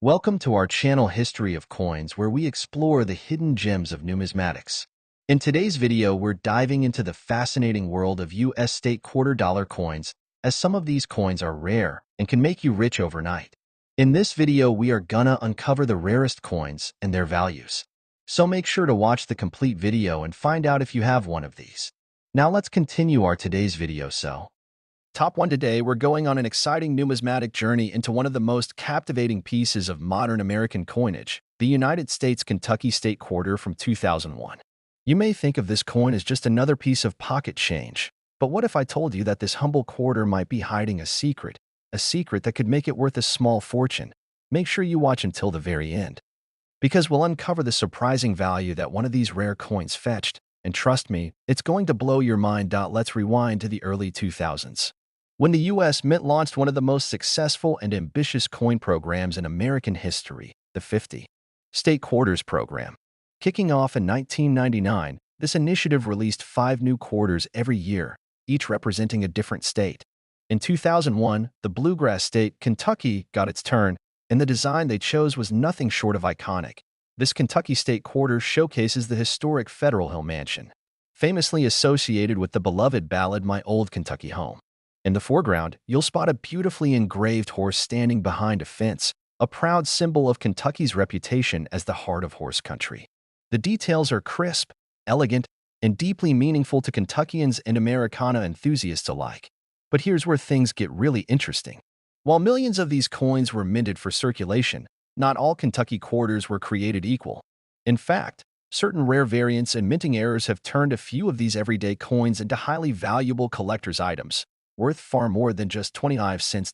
Welcome to our channel History of Coins, where we explore the hidden gems of numismatics. In today's video, we're diving into the fascinating world of U.S. state quarter-dollar coins, as some of these coins are rare and can make you rich overnight. In this video, we are gonna uncover the rarest coins and their values. So make sure to watch the complete video and find out if you have one of these. Now let's continue our today's video. Top 1 today, we're going on an exciting numismatic journey into one of the most captivating pieces of modern American coinage, the United States Kentucky State Quarter from 2001. You may think of this coin as just another piece of pocket change, but what if I told you that this humble quarter might be hiding a secret that could make it worth a small fortune? Make sure you watch until the very end, because we'll uncover the surprising value that one of these rare coins fetched, and trust me, it's going to blow your mind. Let's rewind to the early 2000s. When the U.S. Mint launched one of the most successful and ambitious coin programs in American history, the 50 State Quarters program. Kicking off in 1999, this initiative released 5 new quarters every year, each representing a different state. In 2001, the bluegrass state, Kentucky, got its turn, and the design they chose was nothing short of iconic. This Kentucky State Quarter showcases the historic Federal Hill Mansion, famously associated with the beloved ballad My Old Kentucky Home. In the foreground, you'll spot a beautifully engraved horse standing behind a fence, a proud symbol of Kentucky's reputation as the heart of horse country. The details are crisp, elegant, and deeply meaningful to Kentuckians and Americana enthusiasts alike. But here's where things get really interesting. While millions of these coins were minted for circulation, not all Kentucky quarters were created equal. In fact, certain rare variants and minting errors have turned a few of these everyday coins into highly valuable collector's items, worth far more than just 25 cents.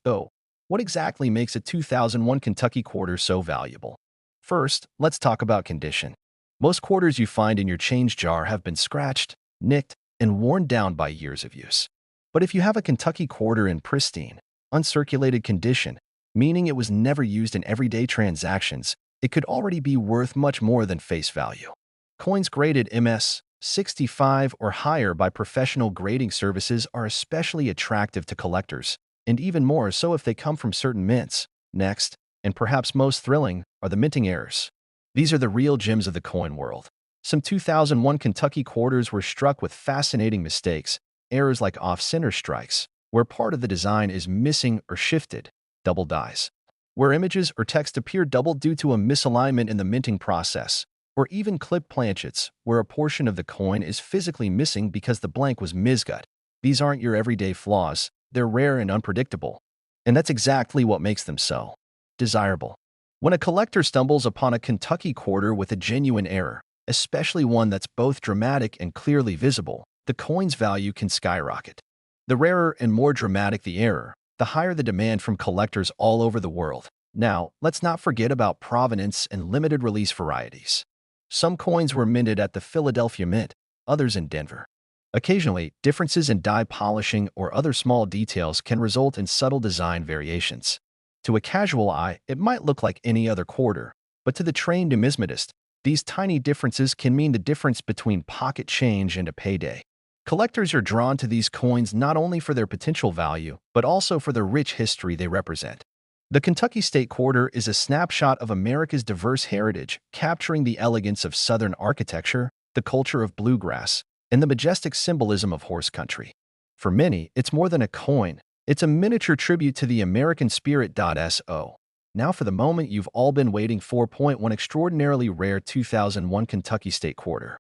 So, what exactly makes a 2001 Kentucky quarter so valuable? First, let's talk about condition. Most quarters you find in your change jar have been scratched, nicked, and worn down by years of use. But if you have a Kentucky quarter in pristine, uncirculated condition, meaning it was never used in everyday transactions, it could already be worth much more than face value. Coins graded MS 65 or higher by professional grading services are especially attractive to collectors, and even more so if they come from certain mints. Next, and perhaps most thrilling, are the minting errors. These are the real gems of the coin world. Some 2001 Kentucky quarters were struck with fascinating mistakes, errors like off-center strikes, where part of the design is missing or shifted, double dies, where images or text appear doubled due to a misalignment in the minting process, or even clipped planchets, where a portion of the coin is physically missing because the blank was miscut. These aren't your everyday flaws, they're rare and unpredictable. And that's exactly what makes them so desirable. When a collector stumbles upon a Kentucky quarter with a genuine error, especially one that's both dramatic and clearly visible, the coin's value can skyrocket. The rarer and more dramatic the error, the higher the demand from collectors all over the world. Now, let's not forget about provenance and limited release varieties. Some coins were minted at the Philadelphia Mint, others in Denver. Occasionally, differences in die polishing or other small details can result in subtle design variations. To a casual eye, it might look like any other quarter, but to the trained numismatist, these tiny differences can mean the difference between pocket change and a payday. Collectors are drawn to these coins not only for their potential value, but also for the rich history they represent. The Kentucky State Quarter is a snapshot of America's diverse heritage, capturing the elegance of Southern architecture, the culture of bluegrass, and the majestic symbolism of horse country. For many, it's more than a coin. It's a miniature tribute to the American spirit. So, now for the moment you've all been waiting for. One extraordinarily rare 2001 Kentucky State Quarter,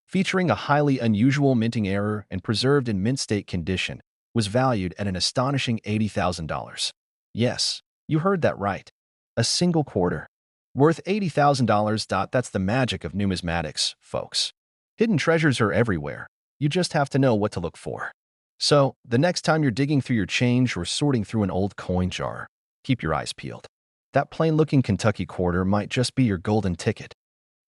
featuring a highly unusual minting error and preserved in mint state condition, was valued at an astonishing $80,000. Yes, you heard that right. A single quarter, worth $80,000. That's the magic of numismatics, folks. Hidden treasures are everywhere. You just have to know what to look for. So, the next time you're digging through your change or sorting through an old coin jar, keep your eyes peeled. That plain-looking Kentucky quarter might just be your golden ticket.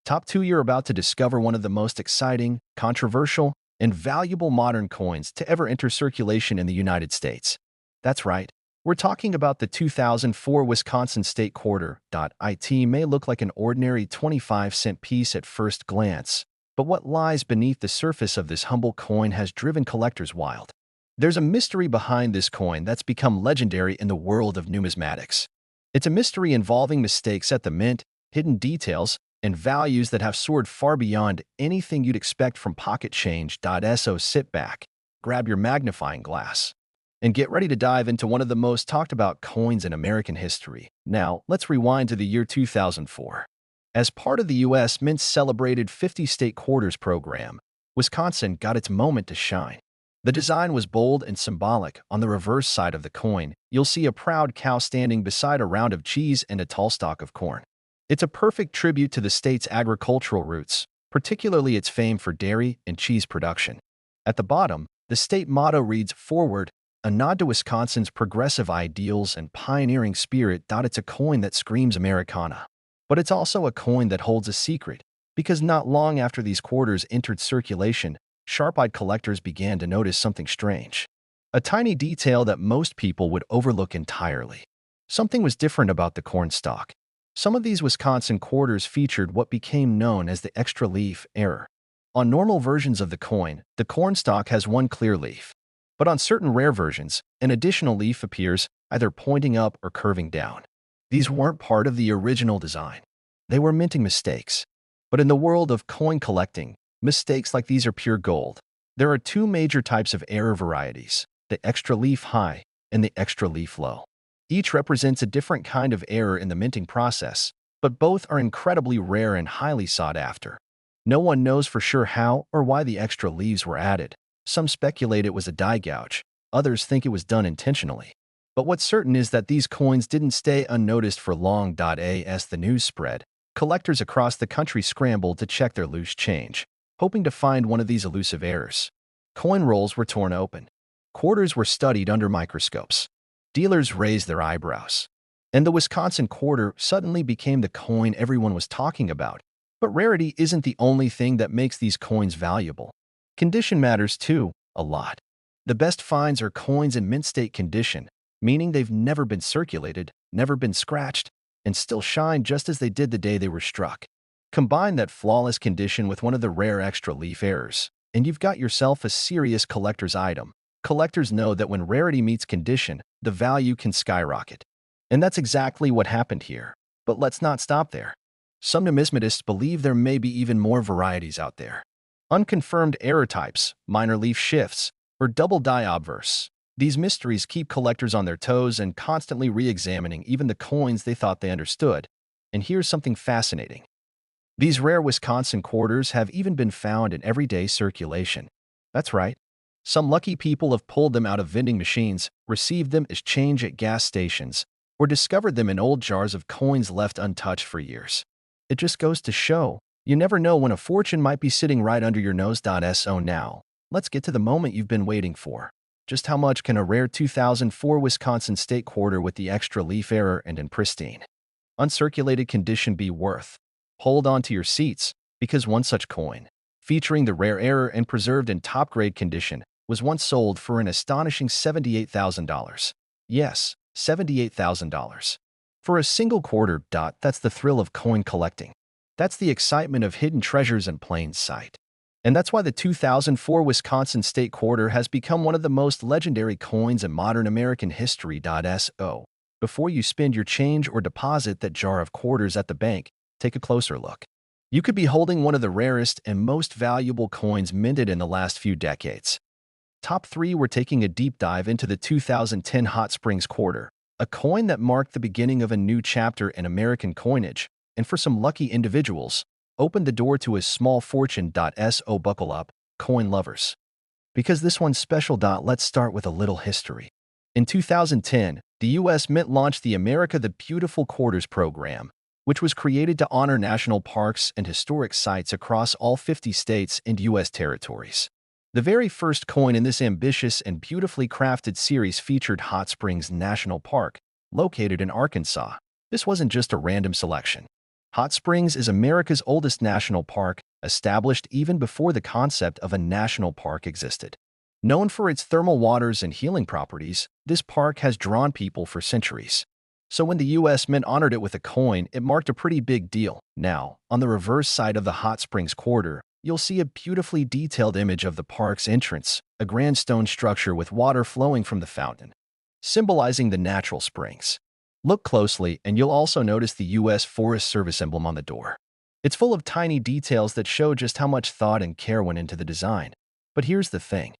Top 2, you're about to discover one of the most exciting, controversial, and valuable modern coins to ever enter circulation in the United States. That's right. We're talking about the 2004 Wisconsin State Quarter. It may look like an ordinary 25-cent piece at first glance, but what lies beneath the surface of this humble coin has driven collectors wild. There's a mystery behind this coin that's become legendary in the world of numismatics. It's a mystery involving mistakes at the mint, hidden details, and values that have soared far beyond anything you'd expect from pocket change. So sit back, grab your magnifying glass, and get ready to dive into one of the most talked about coins in American history. Now, let's rewind to the year 2004. As part of the U.S. Mint's celebrated 50 state quarters program, Wisconsin got its moment to shine. The design was bold and symbolic. On the reverse side of the coin, you'll see a proud cow standing beside a round of cheese and a tall stalk of corn. It's a perfect tribute to the state's agricultural roots, particularly its fame for dairy and cheese production. At the bottom, the state motto reads, "Forward," a nod to Wisconsin's progressive ideals and pioneering spirit. It's a coin that screams Americana. But it's also a coin that holds a secret, because not long after these quarters entered circulation, sharp-eyed collectors began to notice something strange. A tiny detail that most people would overlook entirely. Something was different about the corn stalk. Some of these Wisconsin quarters featured what became known as the extra leaf error. On normal versions of the coin, the corn stalk has one clear leaf. But on certain rare versions, an additional leaf appears, either pointing up or curving down. These weren't part of the original design. They were minting mistakes. But in the world of coin collecting, mistakes like these are pure gold. There are two major types of error varieties, the extra leaf high and the extra leaf low. Each represents a different kind of error in the minting process, but both are incredibly rare and highly sought after. No one knows for sure how or why the extra leaves were added. Some speculate it was a die gouge, others think it was done intentionally. But what's certain is that these coins didn't stay unnoticed for long. As the news spread, collectors across the country scrambled to check their loose change, hoping to find one of these elusive errors. Coin rolls were torn open. Quarters were studied under microscopes. Dealers raised their eyebrows. And the Wisconsin quarter suddenly became the coin everyone was talking about. But rarity isn't the only thing that makes these coins valuable. Condition matters too, a lot. The best finds are coins in mint state condition, meaning they've never been circulated, never been scratched, and still shine just as they did the day they were struck. Combine that flawless condition with one of the rare extra leaf errors, and you've got yourself a serious collector's item. Collectors know that when rarity meets condition, the value can skyrocket. And that's exactly what happened here. But let's not stop there. Some numismatists believe there may be even more varieties out there. Unconfirmed error types, minor leaf shifts, or double die obverse. These mysteries keep collectors on their toes and constantly re-examining even the coins they thought they understood. And here's something fascinating. These rare Wisconsin quarters have even been found in everyday circulation. That's right. Some lucky people have pulled them out of vending machines, received them as change at gas stations, or discovered them in old jars of coins left untouched for years. It just goes to show, you never know when a fortune might be sitting right under your nose. So now, let's get to the moment you've been waiting for. Just how much can a rare 2004 Wisconsin state quarter with the extra leaf error and in pristine, uncirculated condition be worth? Hold on to your seats, because one such coin, featuring the rare error and preserved in top-grade condition, was once sold for an astonishing $78,000. Yes, $78,000. For a single quarter. That's the thrill of coin collecting. That's the excitement of hidden treasures in plain sight. And that's why the 2004 Wisconsin state quarter has become one of the most legendary coins in modern American history. So, before you spend your change or deposit that jar of quarters at the bank, take a closer look. You could be holding one of the rarest and most valuable coins minted in the last few decades. Top 3, we're taking a deep dive into the 2010 Hot Springs quarter, a coin that marked the beginning of a new chapter in American coinage, and for some lucky individuals, opened the door to a small fortune. So buckle up, coin lovers. Because this one's special. Let's start with a little history. In 2010, the U.S. Mint launched the America the Beautiful Quarters program, which was created to honor national parks and historic sites across all 50 states and U.S. territories. The very first coin in this ambitious and beautifully crafted series featured Hot Springs National Park, located in Arkansas. This wasn't just a random selection. Hot Springs is America's oldest national park, established even before the concept of a national park existed. Known for its thermal waters and healing properties, this park has drawn people for centuries. So when the U.S. Mint honored it with a coin, it marked a pretty big deal. Now, on the reverse side of the Hot Springs quarter, you'll see a beautifully detailed image of the park's entrance, a grand stone structure with water flowing from the fountain, symbolizing the natural springs. Look closely, and you'll also notice the U.S. Forest Service emblem on the door. It's full of tiny details that show just how much thought and care went into the design. But here's the thing.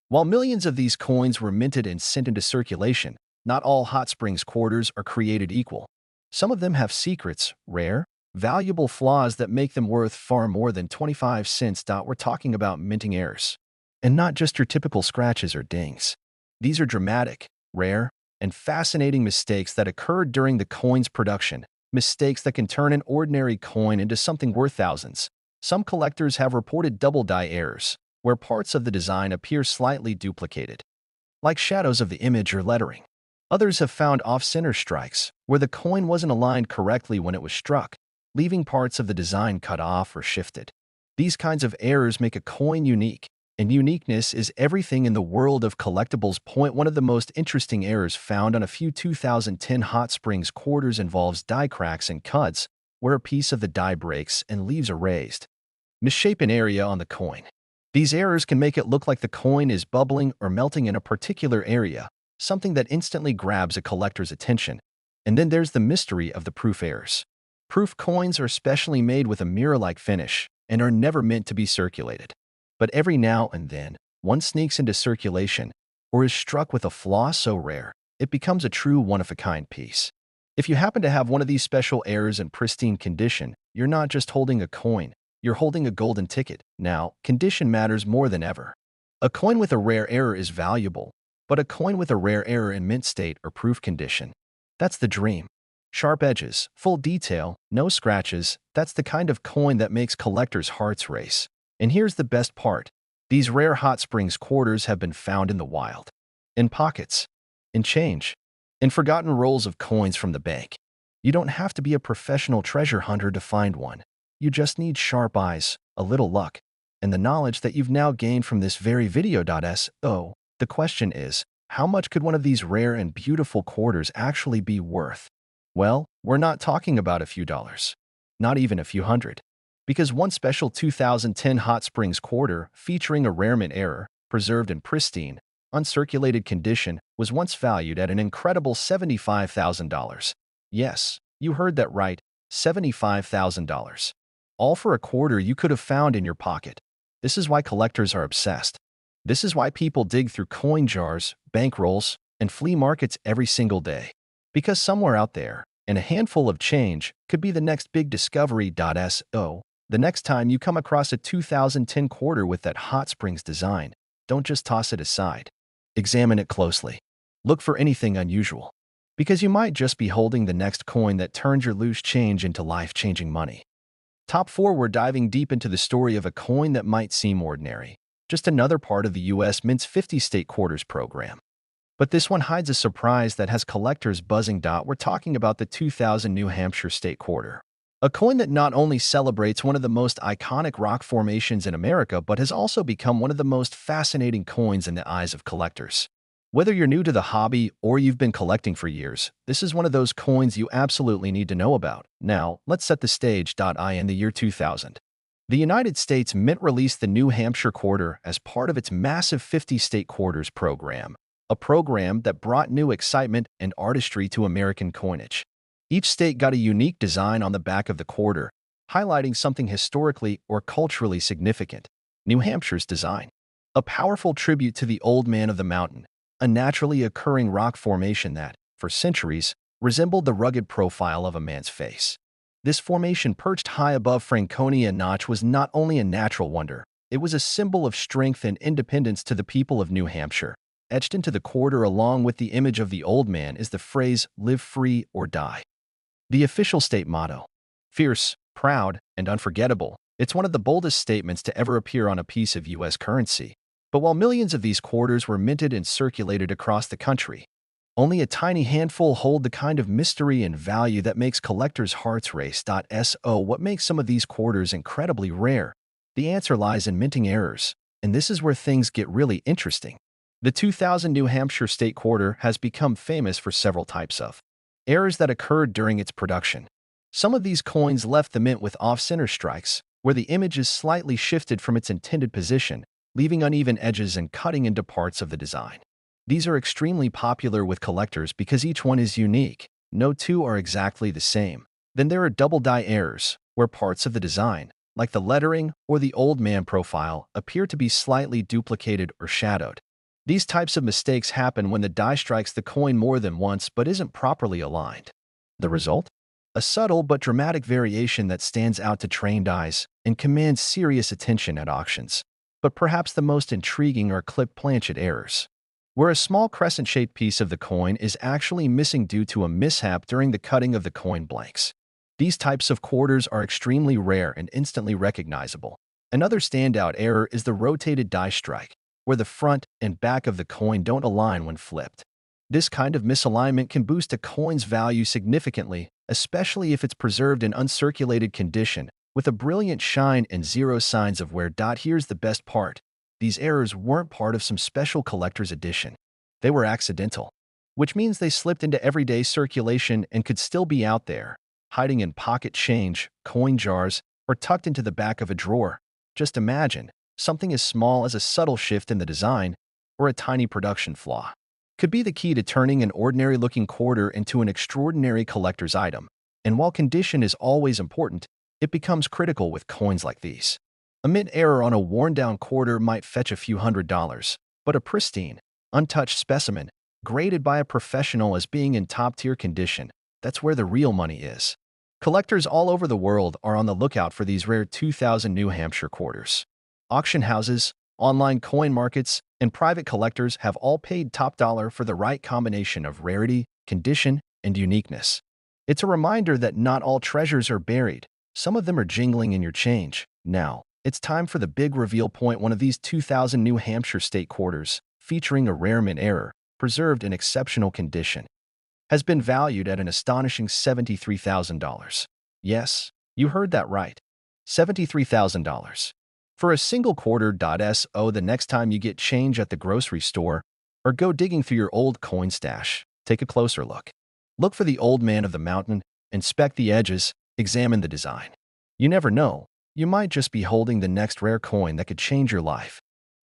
While millions of these coins were minted and sent into circulation, not all hot springs quarters are created equal. Some of them have secrets, rare, valuable flaws that make them worth far more than 25 cents. We're talking about minting errors. And not just your typical scratches or dings. These are dramatic, rare, and fascinating mistakes that occurred during the coin's production, mistakes that can turn an ordinary coin into something worth thousands. Some collectors have reported double die errors, where parts of the design appear slightly duplicated, like shadows of the image or lettering. Others have found off-center strikes, where the coin wasn't aligned correctly when it was struck, leaving parts of the design cut off or shifted. These kinds of errors make a coin unique, and uniqueness is everything in the world of collectibles. One of the most interesting errors found on a few 2010 Hot Springs quarters involves die cracks and cuts, where a piece of the die breaks and leaves a raised, misshapen area on the coin. These errors can make it look like the coin is bubbling or melting in a particular area, something that instantly grabs a collector's attention. And then there's the mystery of the proof errors. Proof coins are specially made with a mirror-like finish and are never meant to be circulated. But every now and then, one sneaks into circulation or is struck with a flaw so rare, it becomes a true one-of-a-kind piece. If you happen to have one of these special errors in pristine condition, you're not just holding a coin, you're holding a golden ticket. Now, condition matters more than ever. A coin with a rare error is valuable, but a coin with a rare error in mint state or proof condition, that's the dream. Sharp edges, full detail, no scratches, that's the kind of coin that makes collectors' hearts race. And here's the best part. These rare Hot Springs quarters have been found in the wild. In pockets, in change, in forgotten rolls of coins from the bank. You don't have to be a professional treasure hunter to find one. You just need sharp eyes, a little luck, and the knowledge that you've now gained from this very video. So, the question is, how much could one of these rare and beautiful quarters actually be worth? Well, we're not talking about a few dollars. Not even a few hundred. Because one special 2010 Hot Springs quarter featuring a rare mint error, preserved in pristine, uncirculated condition, was once valued at an incredible $75,000. Yes, you heard that right, $75,000. All for a quarter you could have found in your pocket. This is why collectors are obsessed. This is why people dig through coin jars, bankrolls, and flea markets every single day. Because somewhere out there, and a handful of change, could be the next big discovery. So, the next time you come across a 2010 quarter with that Hot Springs design, don't just toss it aside. Examine it closely. Look for anything unusual. Because you might just be holding the next coin that turns your loose change into life-changing money. Top 4, we're diving deep into the story of a coin that might seem ordinary. Just another part of the U.S. Mint's 50 state quarters program. But this one hides a surprise that has collectors buzzing. We're talking about the 2000 New Hampshire state quarter. A coin that not only celebrates one of the most iconic rock formations in America, but has also become one of the most fascinating coins in the eyes of collectors. Whether you're new to the hobby or you've been collecting for years, this is one of those coins you absolutely need to know about. Now, let's set the stage. In the year 2000, the United States Mint released the New Hampshire quarter as part of its massive 50 state quarters program, a program that brought new excitement and artistry to American coinage. Each state got a unique design on the back of the quarter, highlighting something historically or culturally significant. New Hampshire's design, a powerful tribute to the Old Man of the Mountain, a naturally occurring rock formation that, for centuries, resembled the rugged profile of a man's face. This formation perched high above Franconia Notch was not only a natural wonder, it was a symbol of strength and independence to the people of New Hampshire. Etched into the quarter along with the image of the old man is the phrase, "Live free or die." The official state motto. Fierce, proud, and unforgettable, it's one of the boldest statements to ever appear on a piece of U.S. currency. But while millions of these quarters were minted and circulated across the country, only a tiny handful hold the kind of mystery and value that makes collectors' hearts race. So, what makes some of these quarters incredibly rare? The answer lies in minting errors, and this is where things get really interesting. The 2000 New Hampshire state quarter has become famous for several types of errors that occurred during its production. Some of these coins left the mint with off-center strikes, where the image is slightly shifted from its intended position, leaving uneven edges and cutting into parts of the design. These are extremely popular with collectors because each one is unique, no two are exactly the same. Then there are double die errors, where parts of the design, like the lettering or the old man profile, appear to be slightly duplicated or shadowed. These types of mistakes happen when the die strikes the coin more than once but isn't properly aligned. The result? A subtle but dramatic variation that stands out to trained eyes and commands serious attention at auctions. But perhaps the most intriguing are clip planchet errors, where a small crescent-shaped piece of the coin is actually missing due to a mishap during the cutting of the coin blanks. These types of quarters are extremely rare and instantly recognizable. Another standout error is the rotated die strike, where the front and back of the coin don't align when flipped. This kind of misalignment can boost a coin's value significantly, especially if it's preserved in uncirculated condition, with a brilliant shine and zero signs of wear. Here's the best part. These errors weren't part of some special collector's edition. They were accidental, which means they slipped into everyday circulation and could still be out there, hiding in pocket change, coin jars, or tucked into the back of a drawer. Just imagine, something as small as a subtle shift in the design or a tiny production flaw could be the key to turning an ordinary-looking quarter into an extraordinary collector's item. And while condition is always important, it becomes critical with coins like these. A mint error on a worn-down quarter might fetch a few $100s, but a pristine, untouched specimen, graded by a professional as being in top-tier condition, that's where the real money is. Collectors all over the world are on the lookout for these rare 2000 New Hampshire quarters. Auction houses, online coin markets, and private collectors have all paid top dollar for the right combination of rarity, condition, and uniqueness. It's a reminder that not all treasures are buried. Some of them are jingling in your change. Now, it's time for the big reveal point. One of these 2000 New Hampshire state quarters, featuring a rare mint error, preserved in exceptional condition, has been valued at an astonishing $73,000. Yes, you heard that right. $73,000. For a single quarter. So the next time you get change at the grocery store or go digging through your old coin stash, take a closer look. Look for the old man of the mountain, inspect the edges, examine the design. You never know, you might just be holding the next rare coin that could change your life.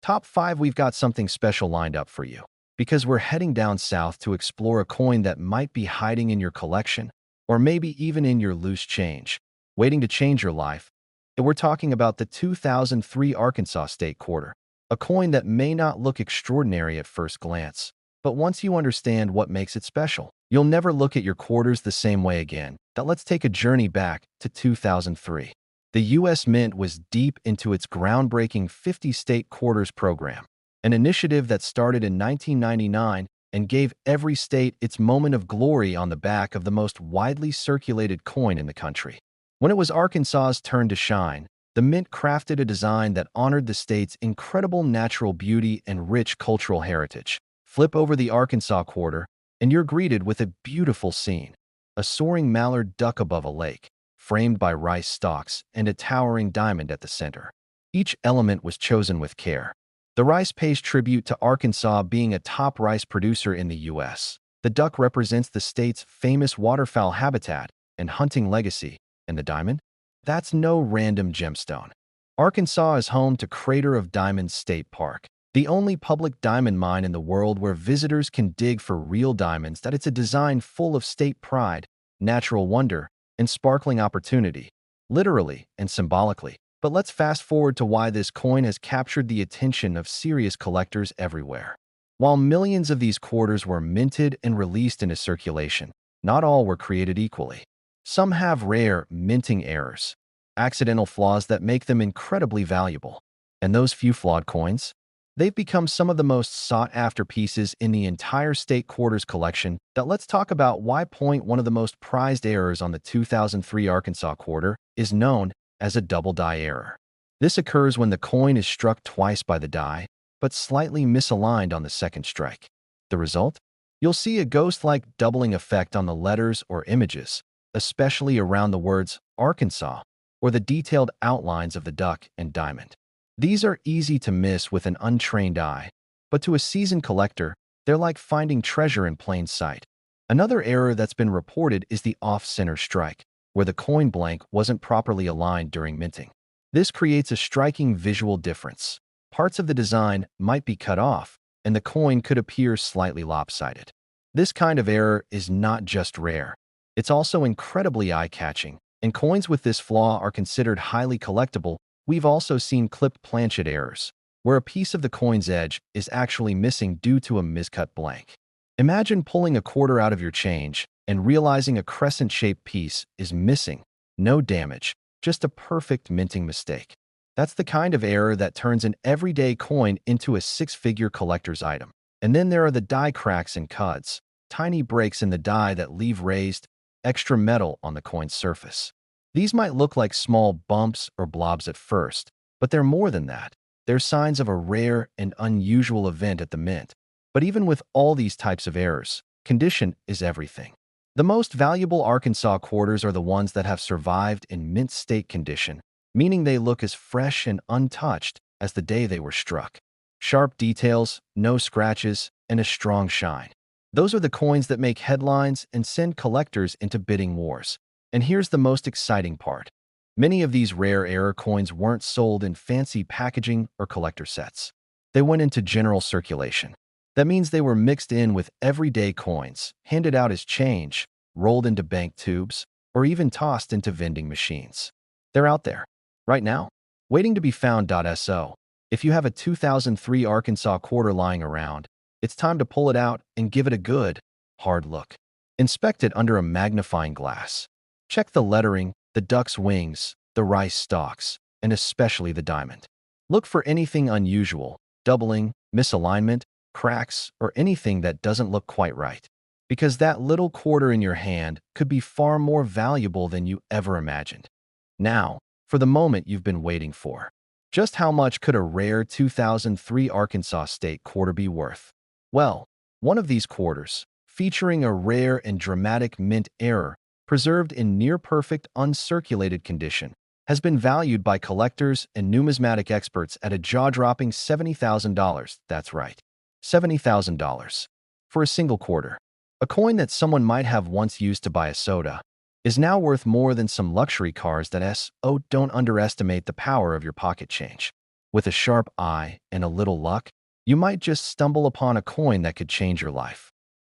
Top 5. We've got something special lined up for you, because we're heading down south to explore a coin that might be hiding in your collection, or maybe even in your loose change, waiting to change your life. And we're talking about the 2003 Arkansas State Quarter, a coin that may not look extraordinary at first glance, but once you understand what makes it special, you'll never look at your quarters the same way again. Now let's take a journey back to 2003. The U.S. Mint was deep into its groundbreaking 50-state quarters program, an initiative that started in 1999 and gave every state its moment of glory on the back of the most widely circulated coin in the country. When it was Arkansas's turn to shine, the Mint crafted a design that honored the state's incredible natural beauty and rich cultural heritage. Flip over the Arkansas quarter, and you're greeted with a beautiful scene. A soaring mallard duck above a lake, framed by rice stalks and a towering diamond at the center. Each element was chosen with care. The rice pays tribute to Arkansas being a top rice producer in the U.S. The duck represents the state's famous waterfowl habitat and hunting legacy. And the diamond? That's no random gemstone. Arkansas is home to Crater of Diamonds State Park, the only public diamond mine in the world where visitors can dig for real diamonds. It's a design full of state pride, natural wonder, and sparkling opportunity, literally and symbolically. But let's fast forward to why this coin has captured the attention of serious collectors everywhere. While millions of these quarters were minted and released into circulation, not all were created equally. Some have rare, minting errors, accidental flaws that make them incredibly valuable. And those few flawed coins? They've become some of the most sought-after pieces in the entire state quarters collection. Let's talk about why one of the most prized errors on the 2003 Arkansas quarter is known as a double die error. This occurs when the coin is struck twice by the die, but slightly misaligned on the second strike. The result? You'll see a ghost-like doubling effect on the letters or images, especially around the words Arkansas or the detailed outlines of the duck and diamond. These are easy to miss with an untrained eye, but to a seasoned collector, they're like finding treasure in plain sight. Another error that's been reported is the off-center strike, where the coin blank wasn't properly aligned during minting. This creates a striking visual difference. Parts of the design might be cut off, and the coin could appear slightly lopsided. This kind of error is not just rare, It's also incredibly eye-catching, and coins with this flaw are considered highly collectible. We've also seen clipped planchet errors, where a piece of the coin's edge is actually missing due to a miscut blank. Imagine pulling a quarter out of your change and realizing a crescent-shaped piece is missing. No damage, just a perfect minting mistake. That's the kind of error that turns an everyday coin into a six-figure collector's item. And then there are the die cracks and cuds, tiny breaks in the die that leave raised, extra metal on the coin's surface. These might look like small bumps or blobs at first, but they're more than that. They're signs of a rare and unusual event at the mint. But even with all these types of errors, condition is everything. The most valuable Arkansas quarters are the ones that have survived in mint state condition, meaning they look as fresh and untouched as the day they were struck. Sharp details, no scratches, and a strong shine. Those are the coins that make headlines and send collectors into bidding wars. And here's the most exciting part. Many of these rare error coins weren't sold in fancy packaging or collector sets. They went into general circulation. That means they were mixed in with everyday coins, handed out as change, rolled into bank tubes, or even tossed into vending machines. They're out there, right now, waiting to be found. So, if you have a 2003 Arkansas quarter lying around, it's time to pull it out and give it a good, hard look. Inspect it under a magnifying glass. Check the lettering, the duck's wings, the rice stalks, and especially the diamond. Look for anything unusual, doubling, misalignment, cracks, or anything that doesn't look quite right. Because that little quarter in your hand could be far more valuable than you ever imagined. Now, for the moment you've been waiting for. Just how much could a rare 2003 Arkansas State quarter be worth? Well, one of these quarters, featuring a rare and dramatic mint error, preserved in near-perfect uncirculated condition, has been valued by collectors and numismatic experts at a jaw-dropping $70,000. That's right, $70,000. For a single quarter. A coin that someone might have once used to buy a soda is now worth more than some luxury cars. Don't underestimate the power of your pocket change. With a sharp eye and a little luck, you might just stumble upon a coin that could change your life.